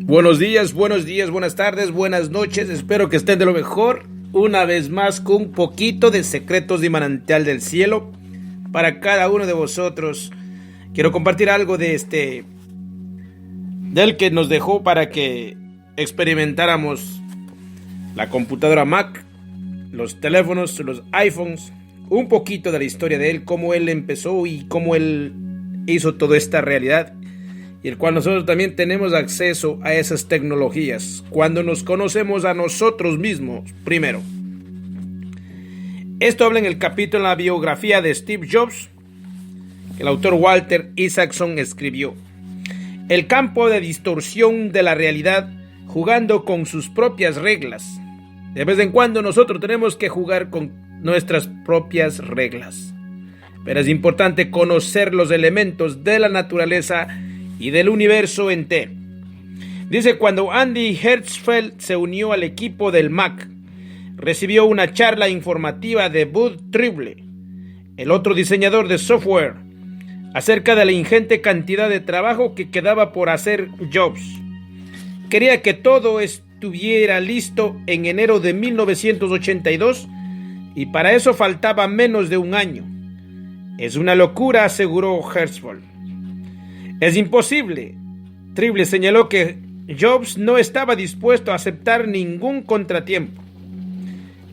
Buenos días, buenas tardes, buenas noches. Espero que estén de lo mejor. Una vez más con un poquito de secretos de manantial del cielo para cada uno de vosotros. Quiero compartir algo del que nos dejó para que experimentáramos la computadora Mac, los teléfonos, los iPhones, un poquito de la historia de él, cómo él empezó y cómo él hizo toda esta realidad, y el cual nosotros también tenemos acceso a esas tecnologías cuando nos conocemos a nosotros mismos primero. Esto habla en el capítulo en la biografía de Steve Jobs, que el autor Walter Isaacson escribió. El campo de distorsión de la realidad jugando con sus propias reglas. De vez en cuando nosotros tenemos que jugar con nuestras propias reglas. Pero es importante conocer los elementos de la naturaleza y del universo entero. Dice, cuando Andy Hertzfeld se unió al equipo del Mac, recibió una charla informativa de Bud Tribble, el otro diseñador de software, acerca de la ingente cantidad de trabajo que quedaba por hacer Jobs. Quería que todo estuviera listo en enero de 1982 y para eso faltaba menos de un año. Es una locura, aseguró Hertzfeld. Es imposible. Tribble señaló que Jobs no estaba dispuesto a aceptar ningún contratiempo.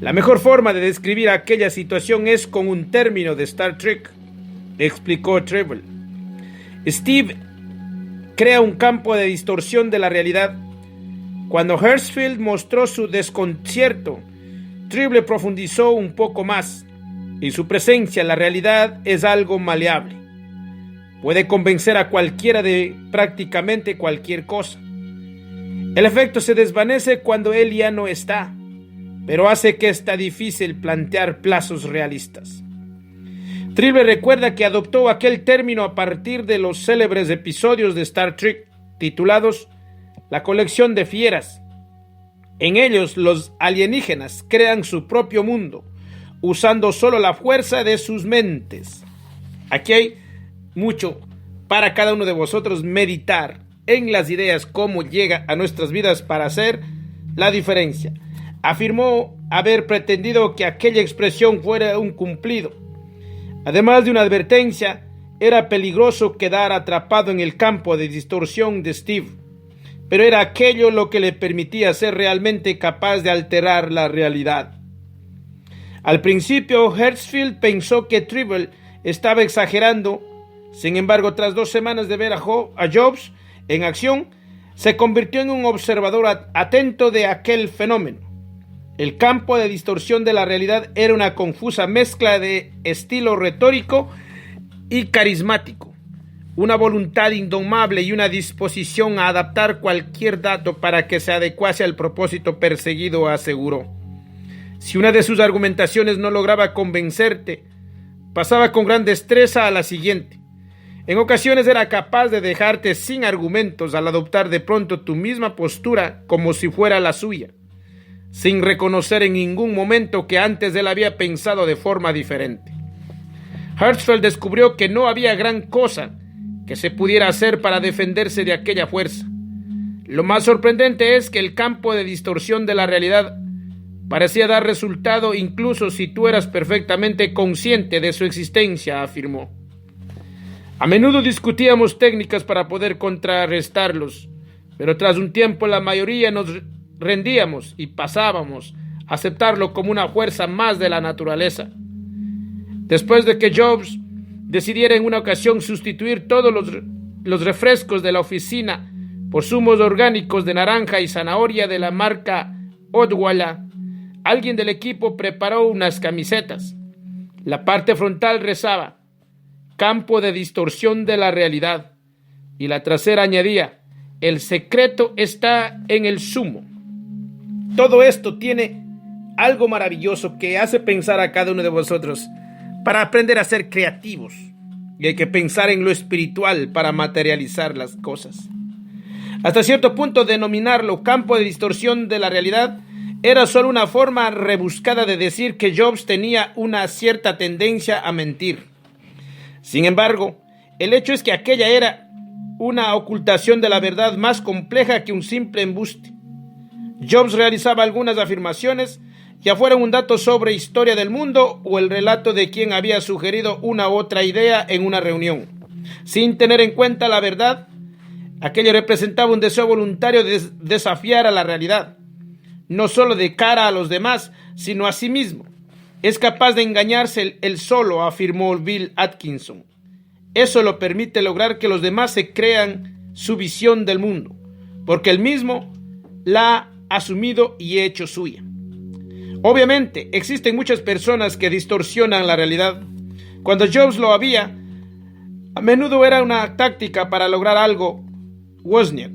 La mejor forma de describir aquella situación es con un término de Star Trek, explicó Tribble. Steve crea un campo de distorsión de la realidad. Cuando Hertzfeld mostró su desconcierto, Tribble profundizó un poco más. En su presencia, la realidad es algo maleable. Puede convencer a cualquiera de prácticamente cualquier cosa. El efecto se desvanece cuando él ya no está, pero hace que está difícil plantear plazos realistas. Tribble recuerda que adoptó aquel término a partir de los célebres episodios de Star Trek titulados La colección de fieras. En ellos, los alienígenas crean su propio mundo, usando solo la fuerza de sus mentes. Aquí hay mucho para cada uno de vosotros meditar en las ideas, cómo llega a nuestras vidas para hacer la diferencia. Afirmó haber pretendido que aquella expresión fuera un cumplido. Además de una advertencia, era peligroso quedar atrapado en el campo de distorsión de Steve, pero era aquello lo que le permitía ser realmente capaz de alterar la realidad. Al principio, Hertzfeld pensó que Tribble estaba exagerando. Sin embargo, tras 2 semanas de ver a Jobs en acción, se convirtió en un observador atento de aquel fenómeno. El campo de distorsión de la realidad era una confusa mezcla de estilo retórico y carismático, una voluntad indomable y una disposición a adaptar cualquier dato para que se adecuase al propósito perseguido, aseguró. Si una de sus argumentaciones no lograba convencerte, pasaba con gran destreza a la siguiente. En ocasiones era capaz de dejarte sin argumentos al adoptar de pronto tu misma postura como si fuera la suya, sin reconocer en ningún momento que antes él había pensado de forma diferente. Hertzfeld descubrió que no había gran cosa que se pudiera hacer para defenderse de aquella fuerza. Lo más sorprendente es que el campo de distorsión de la realidad parecía dar resultado incluso si tú eras perfectamente consciente de su existencia, afirmó. A menudo discutíamos técnicas para poder contrarrestarlos, pero tras un tiempo la mayoría nos rendíamos y pasábamos a aceptarlo como una fuerza más de la naturaleza. Después de que Jobs decidiera en una ocasión sustituir todos los refrescos de la oficina por zumos orgánicos de naranja y zanahoria de la marca Odwalla, alguien del equipo preparó unas camisetas. La parte frontal rezaba campo de distorsión de la realidad, y la trasera añadía, el secreto está en el zumo. Todo esto tiene algo maravilloso que hace pensar a cada uno de vosotros para aprender a ser creativos, y hay que pensar en lo espiritual para materializar las cosas. Hasta cierto punto, denominarlo campo de distorsión de la realidad era solo una forma rebuscada de decir que Jobs tenía una cierta tendencia a mentir. Sin embargo, el hecho es que aquella era una ocultación de la verdad más compleja que un simple embuste. Jobs realizaba algunas afirmaciones, ya fueran un dato sobre historia del mundo o el relato de quien había sugerido una u otra idea en una reunión. Sin tener en cuenta la verdad, aquello representaba un deseo voluntario de desafiar a la realidad, no solo de cara a los demás, sino a sí mismo. Es capaz de engañarse él solo, afirmó Bill Atkinson. Eso lo permite lograr que los demás se crean su visión del mundo, porque él mismo la ha asumido y hecho suya. Obviamente, existen muchas personas que distorsionan la realidad. Cuando Jobs lo había, a menudo era una táctica para lograr algo. Wozniak,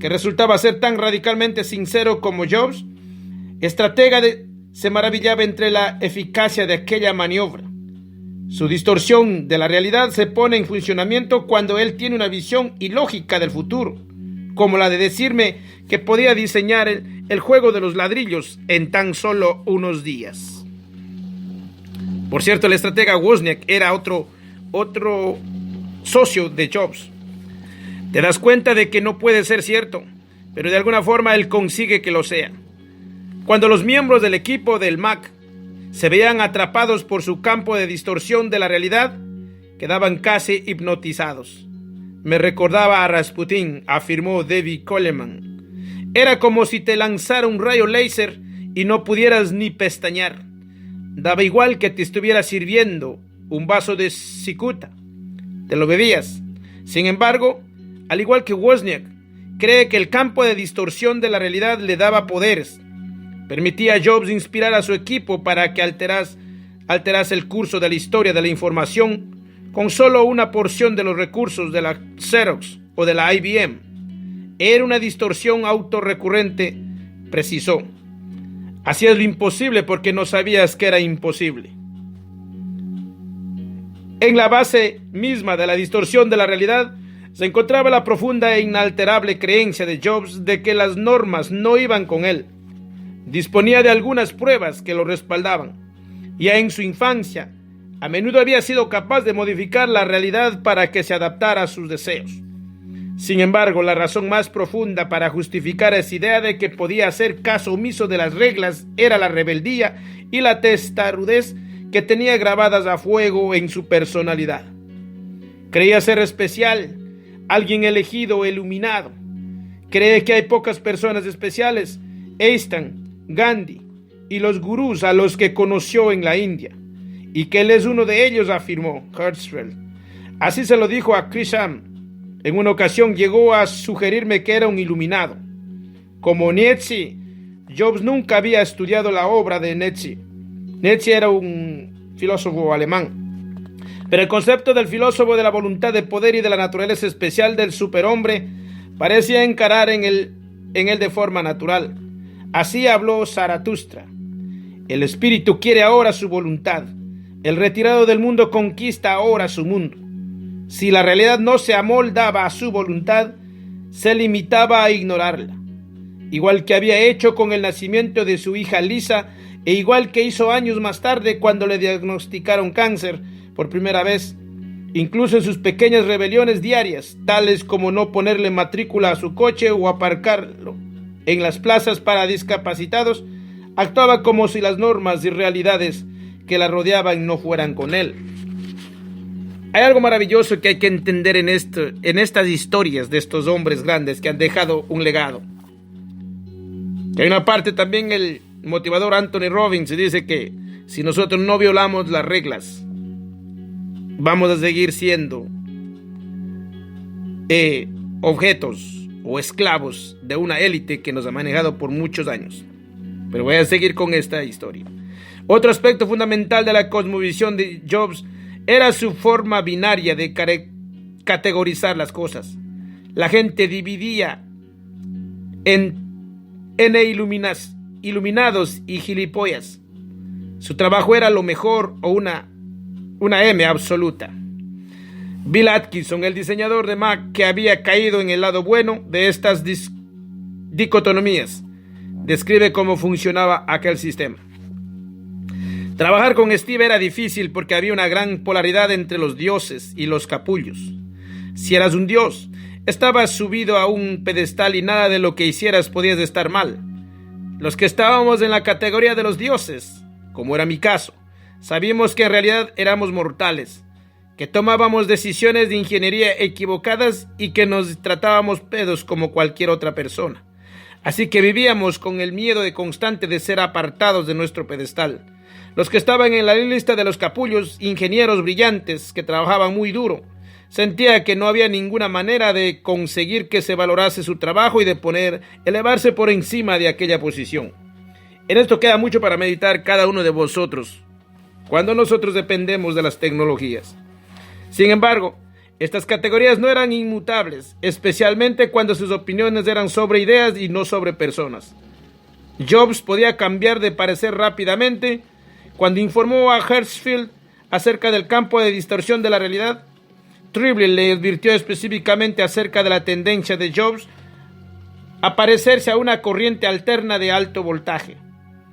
que resultaba ser tan radicalmente sincero como Jobs, se maravillaba entre la eficacia de aquella maniobra. Su distorsión de la realidad se pone en funcionamiento cuando él tiene una visión ilógica del futuro, como la de decirme que podía diseñar el juego de los ladrillos en tan solo unos días. Por cierto, el estratega Wozniak era otro socio de Jobs. Te das cuenta de que no puede ser cierto, pero de alguna forma él consigue que lo sea. Cuando los miembros del equipo del Mac se veían atrapados por su campo de distorsión de la realidad, quedaban casi hipnotizados. Me recordaba a Rasputin, afirmó David Coleman. Era como si te lanzara un rayo láser y no pudieras ni pestañear. Daba igual que te estuviera sirviendo un vaso de cicuta. Te lo bebías. Sin embargo, al igual que Wozniak, cree que el campo de distorsión de la realidad le daba poderes. Permitía a Jobs inspirar a su equipo para que alterase el curso de la historia de la información con solo una porción de los recursos de la Xerox o de la IBM. Era una distorsión autorrecurrente, precisó. Hacías lo imposible porque no sabías que era imposible. En la base misma de la distorsión de la realidad se encontraba la profunda e inalterable creencia de Jobs de que las normas no iban con él. Disponía de algunas pruebas que lo respaldaban. Ya en su infancia, a menudo había sido capaz de modificar la realidad para que se adaptara a sus deseos. Sin embargo, la razón más profunda para justificar esa idea de que podía hacer caso omiso de las reglas era la rebeldía y la testarudez que tenía grabadas a fuego en su personalidad. Creía ser especial, alguien elegido o iluminado. Cree que hay pocas personas especiales, Einstein, Gandhi y los gurús a los que conoció en la India, y que él es uno de ellos, afirmó Hertzfeld. Así se lo dijo a Grisham. En una ocasión llegó a sugerirme que era un iluminado. Como Nietzsche, Jobs nunca había estudiado la obra de Nietzsche. Nietzsche era un filósofo alemán. Pero el concepto del filósofo de la voluntad de poder y de la naturaleza especial del superhombre parecía encarar en él de forma natural. Así habló Zaratustra. El espíritu quiere ahora su voluntad. El retirado del mundo conquista ahora su mundo. Si la realidad no se amoldaba a su voluntad, se limitaba a ignorarla. Igual que había hecho con el nacimiento de su hija Lisa, e igual que hizo años más tarde cuando le diagnosticaron cáncer por primera vez. Incluso en sus pequeñas rebeliones diarias, tales como no ponerle matrícula a su coche o aparcarlo en las plazas para discapacitados, actuaba como si las normas y realidades que la rodeaban no fueran con él. Hay algo maravilloso que hay que entender en estas historias de estos hombres grandes que han dejado un legado. Hay una parte también, el motivador Anthony Robbins dice que si nosotros no violamos las reglas, vamos a seguir siendo objetos o esclavos de una élite que nos ha manejado por muchos años. Pero voy a seguir con esta historia. Otro aspecto fundamental de la cosmovisión de Jobs era su forma binaria de categorizar las cosas. La gente dividía en iluminados y gilipollas. Su trabajo era lo mejor o una M absoluta. Bill Atkinson, el diseñador de Mac que había caído en el lado bueno de estas dicotomías, describe cómo funcionaba aquel sistema. Trabajar con Steve era difícil porque había una gran polaridad entre los dioses y los capullos. Si eras un dios, Estabas subido a un pedestal y nada de lo que hicieras podías estar mal. Los que estábamos en la categoría de los dioses, como era mi caso, sabíamos que en realidad éramos mortales, que tomábamos decisiones de ingeniería equivocadas y que nos tratábamos pedos como cualquier otra persona. Así que vivíamos con el miedo constante de ser apartados de nuestro pedestal. Los que estaban en la lista de los capullos, ingenieros brillantes que trabajaban muy duro, sentía que no había ninguna manera de conseguir que se valorase su trabajo y de elevarse por encima de aquella posición. En esto queda mucho para meditar cada uno de vosotros, cuando nosotros dependemos de las tecnologías. Sin embargo, estas categorías no eran inmutables, especialmente cuando sus opiniones eran sobre ideas y no sobre personas. Jobs podía cambiar de parecer rápidamente. Cuando informó a Hertzfeld acerca del campo de distorsión de la realidad, Tribble le advirtió específicamente acerca de la tendencia de Jobs a parecerse a una corriente alterna de alto voltaje.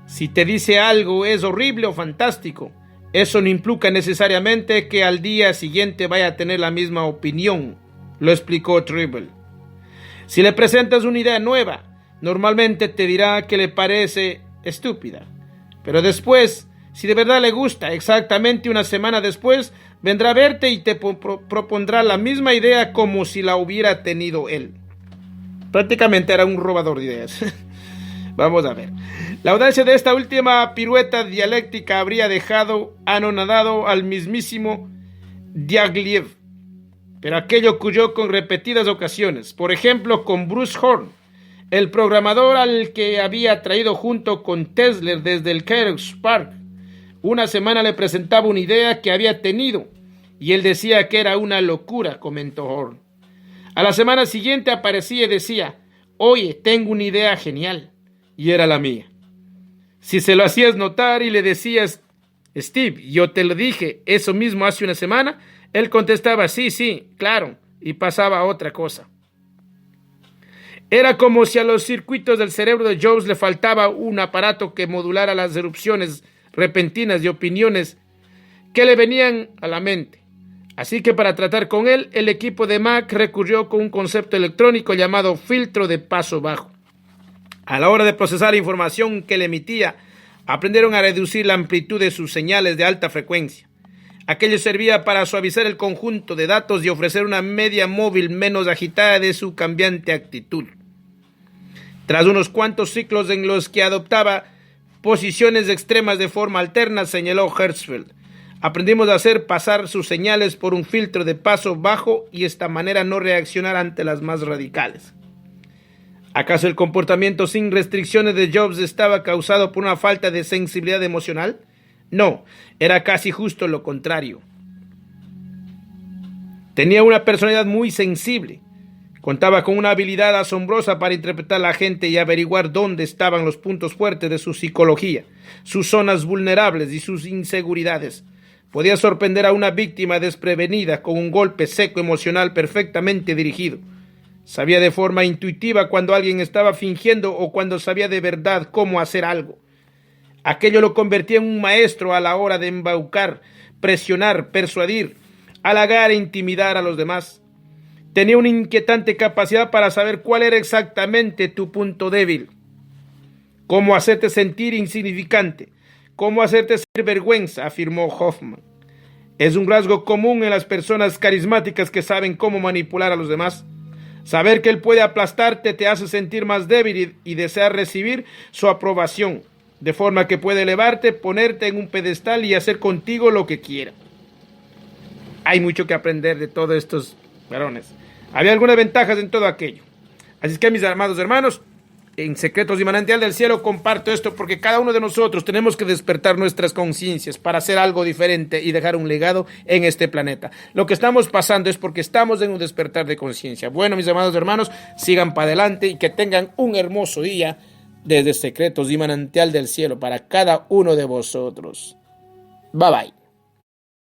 Si te dice algo es horrible o fantástico, eso no implica necesariamente que al día siguiente vaya a tener la misma opinión, lo explicó Tribble. Si le presentas una idea nueva, normalmente te dirá que le parece estúpida, pero después, si de verdad le gusta, exactamente una semana después, vendrá a verte y te propondrá la misma idea como si la hubiera tenido él. Prácticamente era un robador de ideas. Vamos a ver. La audacia de esta última pirueta dialéctica habría dejado anonadado al mismísimo Diaghilev, pero aquello ocurrió con repetidas ocasiones. Por ejemplo, con Bruce Horn, el programador al que había traído junto con Tesla desde el Kearns Park. Una semana le presentaba una idea que había tenido y él decía que era una locura, comentó Horn. A la semana siguiente aparecía y decía, oye, tengo una idea genial, y era la mía. Si se lo hacías notar y le decías, Steve, yo te lo dije, eso mismo hace una semana, él contestaba, sí, claro, y pasaba a otra cosa. Era como si a los circuitos del cerebro de Jobs le faltaba un aparato que modulara las erupciones repentinas de opiniones que le venían a la mente. Así que para tratar con él, el equipo de Mac recurrió con un concepto electrónico llamado filtro de paso bajo. A la hora de procesar la información que le emitía, aprendieron a reducir la amplitud de sus señales de alta frecuencia. Aquello servía para suavizar el conjunto de datos y ofrecer una media móvil menos agitada de su cambiante actitud. Tras unos cuantos ciclos en los que adoptaba posiciones extremas de forma alterna, señaló Hertzfeld, aprendimos a hacer pasar sus señales por un filtro de paso bajo y de esta manera no reaccionar ante las más radicales. ¿Acaso el comportamiento sin restricciones de Jobs estaba causado por una falta de sensibilidad emocional? No, era casi justo lo contrario. Tenía una personalidad muy sensible. Contaba con una habilidad asombrosa para interpretar a la gente y averiguar dónde estaban los puntos fuertes de su psicología, sus zonas vulnerables y sus inseguridades. Podía sorprender a una víctima desprevenida con un golpe seco emocional perfectamente dirigido. Sabía de forma intuitiva cuando alguien estaba fingiendo o cuando sabía de verdad cómo hacer algo. Aquello lo convertía en un maestro a la hora de embaucar, presionar, persuadir, halagar e intimidar a los demás. Tenía una inquietante capacidad para saber cuál era exactamente tu punto débil, cómo hacerte sentir insignificante, cómo hacerte sentir vergüenza, afirmó Hoffman. Es un rasgo común en las personas carismáticas que saben cómo manipular a los demás. Saber que él puede aplastarte te hace sentir más débil y desear recibir su aprobación, de forma que puede elevarte, ponerte en un pedestal y hacer contigo lo que quiera. Hay mucho que aprender de todos estos varones. Había algunas ventajas en todo aquello. Así es que, mis amados hermanos, en Secretos y Manantial del Cielo comparto esto porque cada uno de nosotros tenemos que despertar nuestras conciencias para hacer algo diferente y dejar un legado en este planeta. Lo que estamos pasando es porque estamos en un despertar de conciencia. Bueno, mis amados hermanos, sigan para adelante y que tengan un hermoso día desde Secretos y Manantial del Cielo para cada uno de vosotros. Bye bye.